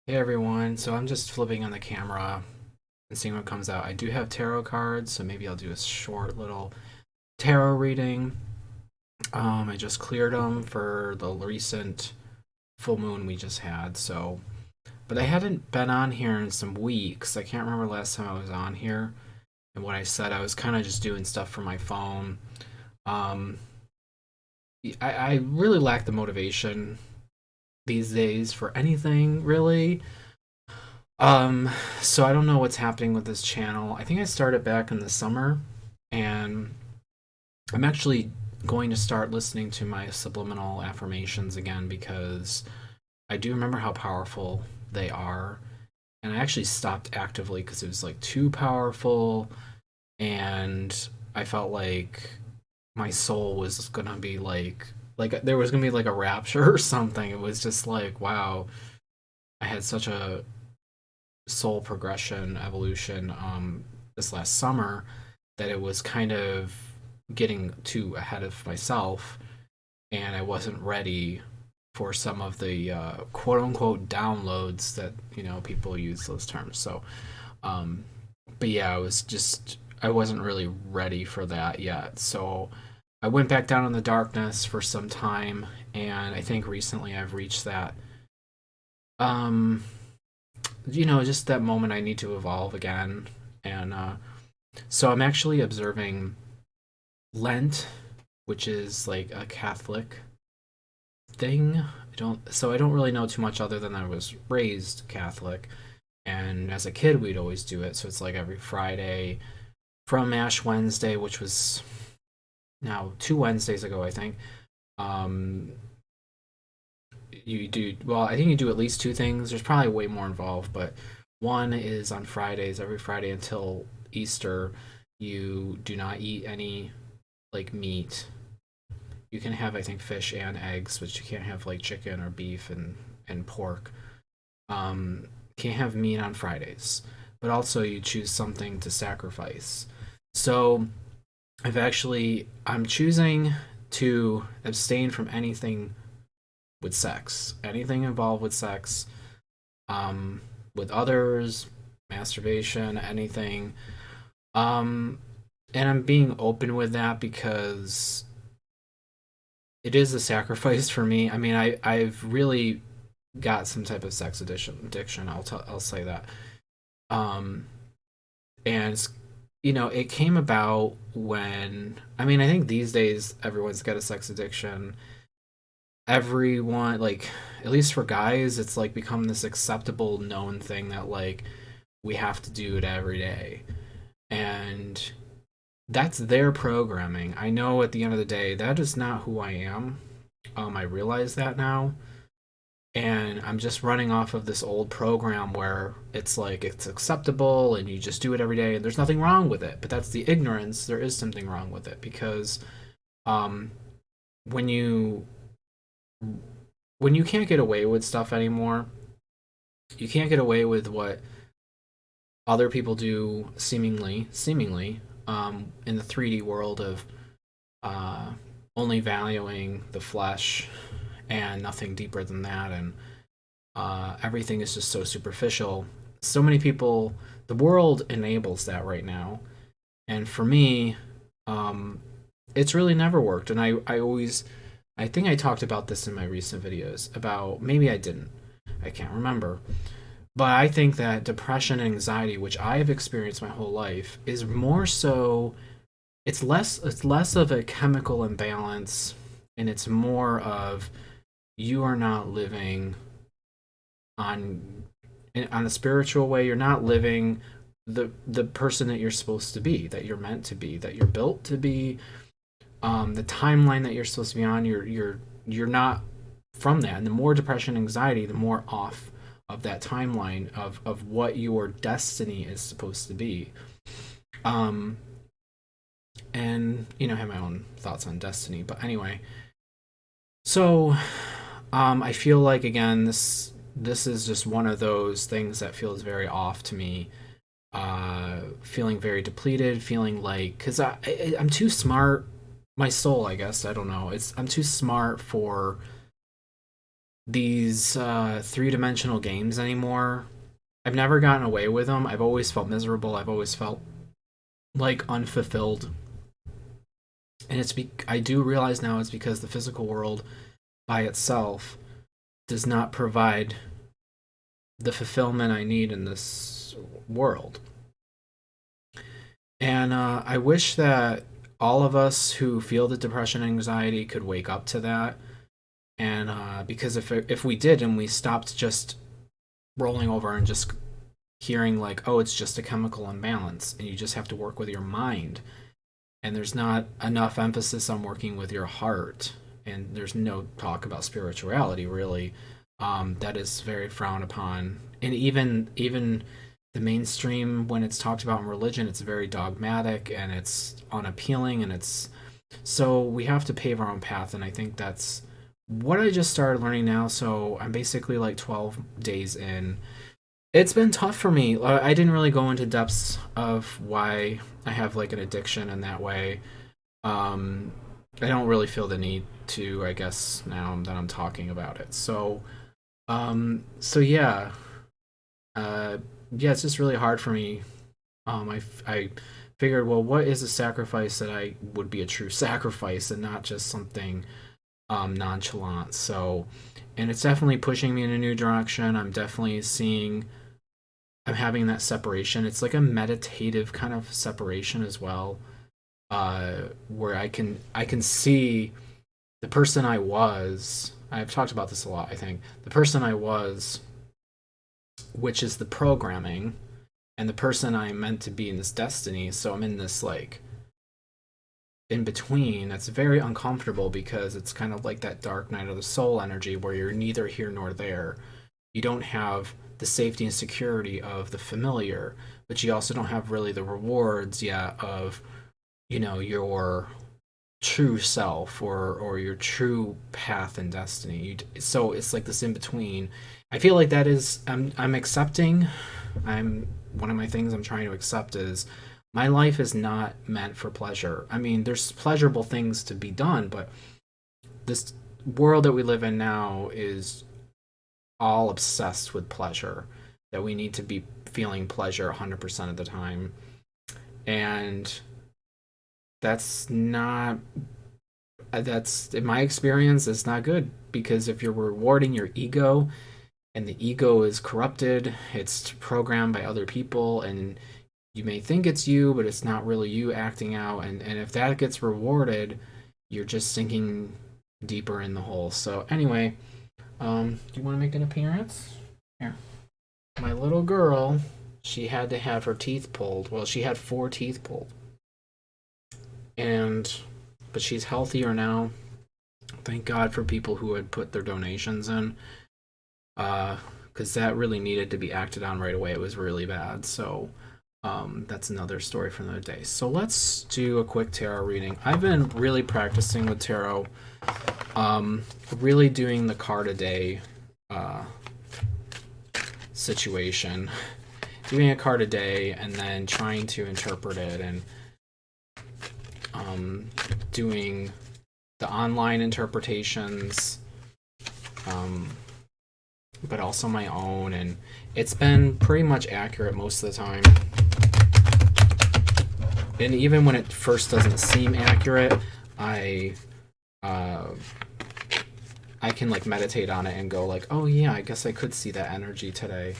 Hey everyone, so I'm just flipping on the camera and seeing what comes out. I do have tarot cards, so maybe I'll do a short little tarot reading. I just cleared them for the recent full moon we just had, but I hadn't been on here in some weeks. I can't remember last time I was on here and what I said. I was kind of just doing stuff for my phone. Um, I really lack the motivation these days for anything, really. Um, so I don't know what's happening with this channel. I think I started back in the summer, and I'm actually going to start listening to my subliminal affirmations again because I do remember how powerful they are. And I actually stopped actively because it was like too powerful, and I felt like my soul was gonna be like there was gonna be like a rapture or something. It was just like, wow, I had such a soul progression evolution this last summer that it was kind of getting too ahead of myself, and I wasn't ready for some of the quote unquote downloads that people use those terms. Um, but yeah, I wasn't really ready for that yet. So I went back down in the darkness for some time, and I think recently I've reached that um just that moment I need to evolve again. And so I'm actually observing Lent, which is like a Catholic thing. I don't really know too much other than I was raised Catholic, and as a kid we'd always do it. So it's like every Friday from Ash Wednesday, which was now 2 Wednesdays ago, I think. Um, you do well. I think you do at least two things. There's probably way more involved, but one is on Fridays. Every Friday until Easter, you do not eat any like meat. You can have, I think, fish and eggs, but you can't have like chicken or beef and pork. Can't have meat on Fridays, but also you choose something to sacrifice. So I'm choosing to abstain from anything with sex, anything involved with sex, um, with others, masturbation, anything. Um, and I'm being open with that because it is a sacrifice for me. I mean, I've really got some type of sex addiction. I'll say that. Um, and it came about when I think these days everyone's got a sex addiction. Everyone, like, at least for guys, it's like become this acceptable known thing that like we have to do it every day. And that's their programming. I know at the end of the day that is not who I am. I realize that now, and I'm just running off of this old program where it's like it's acceptable and you just do it every day and there's nothing wrong with it. But that's the ignorance. There is something wrong with it because um when you can't get away with stuff anymore, you can't get away with what other people do seemingly in the 3D world of uh, only valuing the flesh and nothing deeper than that, and everything is just so superficial. So many people, the world enables that right now, and for me, um, it's really never worked. And I think I talked about this in my recent videos. About maybe I didn't. I can't remember. But I think that depression and anxiety, which I have experienced my whole life, is more so it's less of a chemical imbalance, and it's more of you are not living on on a spiritual way. You're not living the person that you're supposed to be, that you're meant to be, that you're built to be. The timeline that you're supposed to be on, you're not from that. And the more depression and anxiety, the more off of that timeline of what your destiny is supposed to be. Um, and I have my own thoughts on destiny, but anyway. So, I feel like again this is just one of those things that feels very off to me. Feeling very depleted, feeling like because I'm too smart. My soul, I guess, I don't know. I'm too smart for these three-dimensional games anymore. I've never gotten away with them. I've always felt miserable. I've always felt like unfulfilled. And I do realize now it's because the physical world by itself does not provide the fulfillment I need in this world. And I wish that all of us who feel the depression and anxiety could wake up to that. And because if we did and we stopped just rolling over and just hearing like, oh, it's just a chemical imbalance and you just have to work with your mind, and there's not enough emphasis on working with your heart, and there's no talk about spirituality really, that is very frowned upon. And even the mainstream, when it's talked about in religion, it's very dogmatic and it's unappealing, and it's so we have to pave our own path. And I think that's what I just started learning now. So I'm basically like 12 days in. It's been tough for me. I didn't really go into depths of why I have like an addiction in that way. I don't really feel the need to, I guess, now that I'm talking about it. So yeah, uh, yeah, it's just really hard for me. I figured, well, what is a sacrifice that I would be a true sacrifice and not just something nonchalant. So, and it's definitely pushing me in a new direction. I'm definitely seeing I'm having that separation. It's like a meditative kind of separation as well, where I can see the person I was. I've talked about this a lot. I think the person I was, which is the programming, and the person I'm meant to be in this destiny. So I'm in this like in between that's very uncomfortable because it's kind of like that dark night of the soul energy where you're neither here nor there. You don't have the safety and security of the familiar, but you also don't have really the rewards yet of, your true self or your true path and destiny. So it's like this in between. I feel like that is I'm accepting. I'm One of my things I'm trying to accept is my life is not meant for pleasure. I mean, there's pleasurable things to be done, but this world that we live in now is all obsessed with pleasure, that we need to be feeling pleasure 100% of the time. And that's not, that's, in my experience, it's not good, because if you're rewarding your ego and the ego is corrupted, it's programmed by other people, and you may think it's you, but it's not really you acting out. And if that gets rewarded, you're just sinking deeper in the hole. So anyway, do you want to make an appearance? Here. My little girl, she had to have her teeth pulled. Well, she had 4 teeth pulled. But she's healthier now. Thank God for people who had put their donations in. Because that really needed to be acted on right away. It was really bad. So that's another story for another day. So let's do a quick tarot reading. I've been really practicing with tarot. Really doing the card a day situation, doing a card a day and then trying to interpret it, and doing the online interpretations, but also my own, and it's been pretty much accurate most of the time. And even when it first doesn't seem accurate, I can like meditate on it and go like, oh yeah, I guess I could see that energy today.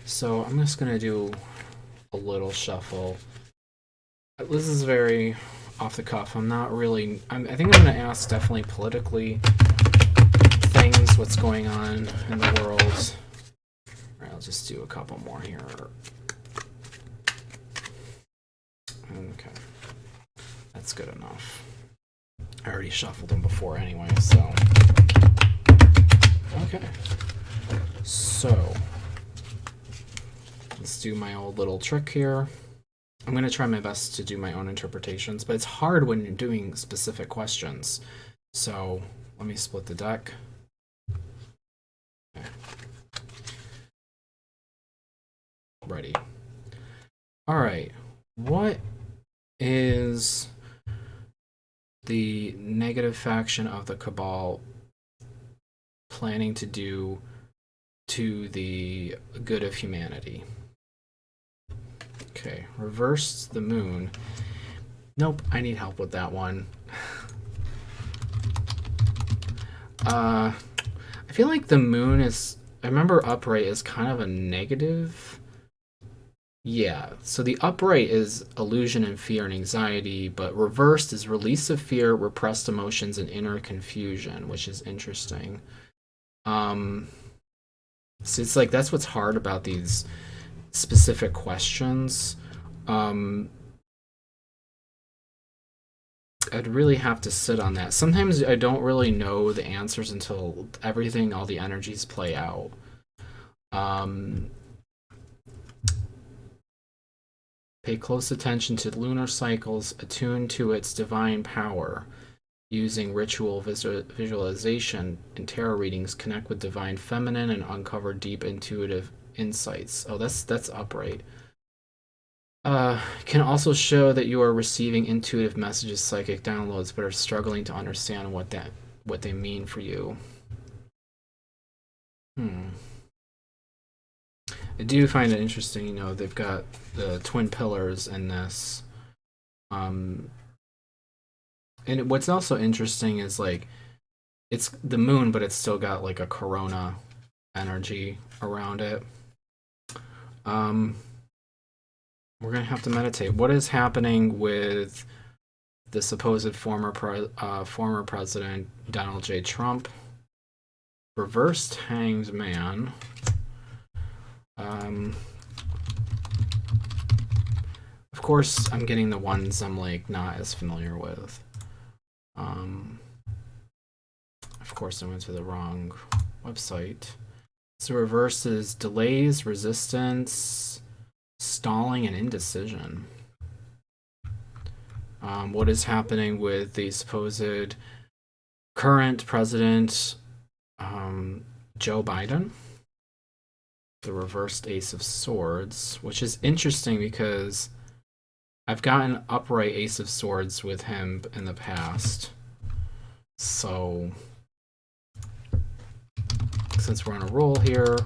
So I'm just gonna do a little shuffle. This is very off the cuff. I'm not really. I think I'm gonna ask definitely politically things, what's going on in the world. All right, I'll just do a couple more here. Okay, that's good enough. I already shuffled them before anyway, so. Okay. So, let's do my old little trick here. I'm going to try my best to do my own interpretations, but it's hard when you're doing specific questions. So, let me split the deck. Okay. Ready. All right. What is the negative faction of the Cabal planning to do to the good of humanity? Okay, reverse the moon. Nope, I need help with that one. I feel like the moon is, I remember upright is kind of a negative. Yeah, so the upright is illusion and fear and anxiety, but reversed is release of fear, repressed emotions, and inner confusion, which is interesting. Um, so it's like that's what's hard about these specific questions. Um, I'd really have to sit on that. Sometimes I don't really know the answers until everything, all the energies play out. Um, Pay close attention to lunar cycles, attune to its divine power. Using ritual visualization and tarot readings, connect with divine feminine and uncover deep intuitive insights. Oh, that's upright. Can also show that you are receiving intuitive messages, psychic downloads, but are struggling to understand what they mean for you. I do find it interesting. They've got the twin pillars in this. And what's also interesting is like it's the moon, but it's still got like a corona energy around it. We're gonna have to meditate. What is happening with the supposed former president Donald J. Trump? Reversed Hanged Man. Of course, I'm getting the ones I'm like not as familiar with. Of course, I went to the wrong website. So reverse is delays, resistance, stalling, and indecision. What is happening with the supposed current president, Joe Biden? The reversed Ace of Swords, which is interesting because I've gotten upright Ace of Swords with him in the past. So, since we're on a roll here,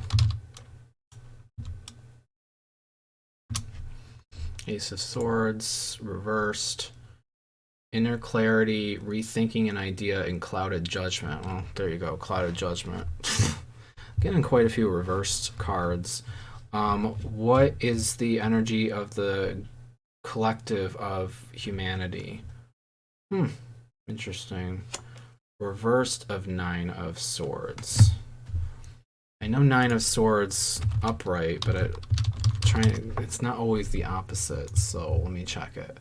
Ace of Swords, reversed, inner clarity, rethinking an idea, and clouded judgment. Well, there you go, clouded judgment. Getting quite a few reversed cards. What is the energy of the collective of humanity? Interesting. Reversed of Nine of Swords. I know Nine of Swords upright, but it's not always the opposite, so let me check it.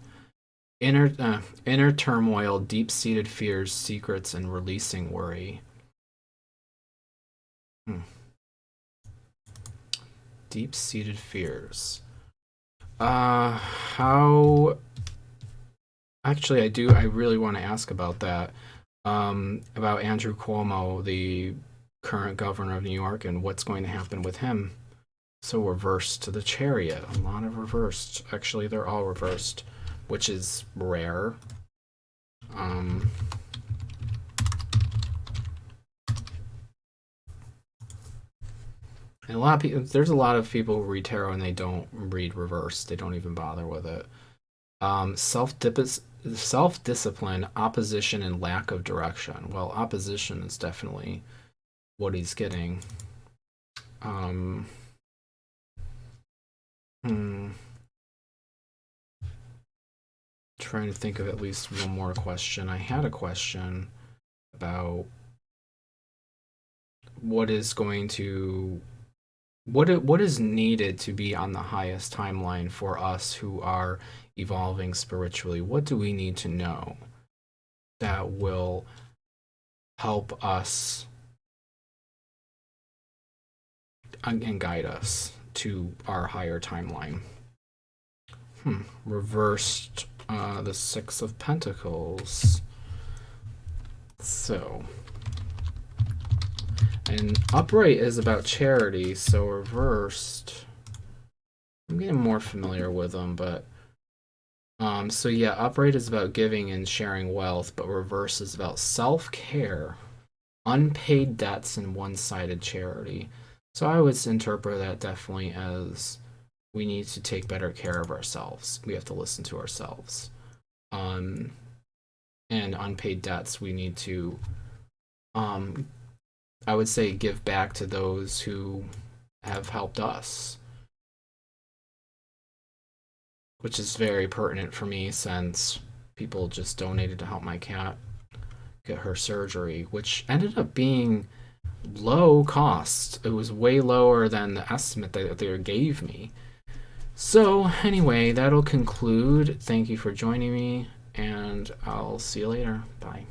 Inner turmoil, deep-seated fears, secrets, and releasing worry. Deep-seated fears. How... Actually, I really want to ask about that. About Andrew Cuomo, the current governor of New York, and what's going to happen with him. So reversed to the Chariot. A lot of reversed. Actually, they're all reversed, which is rare. And a lot of people, there's a lot of people who read tarot and they don't read reverse. They don't even bother with it. Self-discipline, opposition, and lack of direction. Well, opposition is definitely what he's getting. Trying to think of at least one more question. I had a question about what is needed to be on the highest timeline for us who are evolving spiritually. What do we need to know that will help us and guide us to our higher timeline? Reversed the Six of Pentacles. So, and upright is about charity, so reversed, I'm getting more familiar with them, but so yeah, upright is about giving and sharing wealth, but reverse is about self-care. unpaid debts and one-sided charity. So I would interpret that definitely as we need to take better care of ourselves. We have to listen to ourselves. Um, and unpaid debts, we need to, um, I would say, give back to those who have helped us, which is very pertinent for me since people just donated to help my cat get her surgery, which ended up being low cost. It was way lower than the estimate that they gave me. So, anyway, that'll conclude. Thank you for joining me, and I'll see you later. Bye.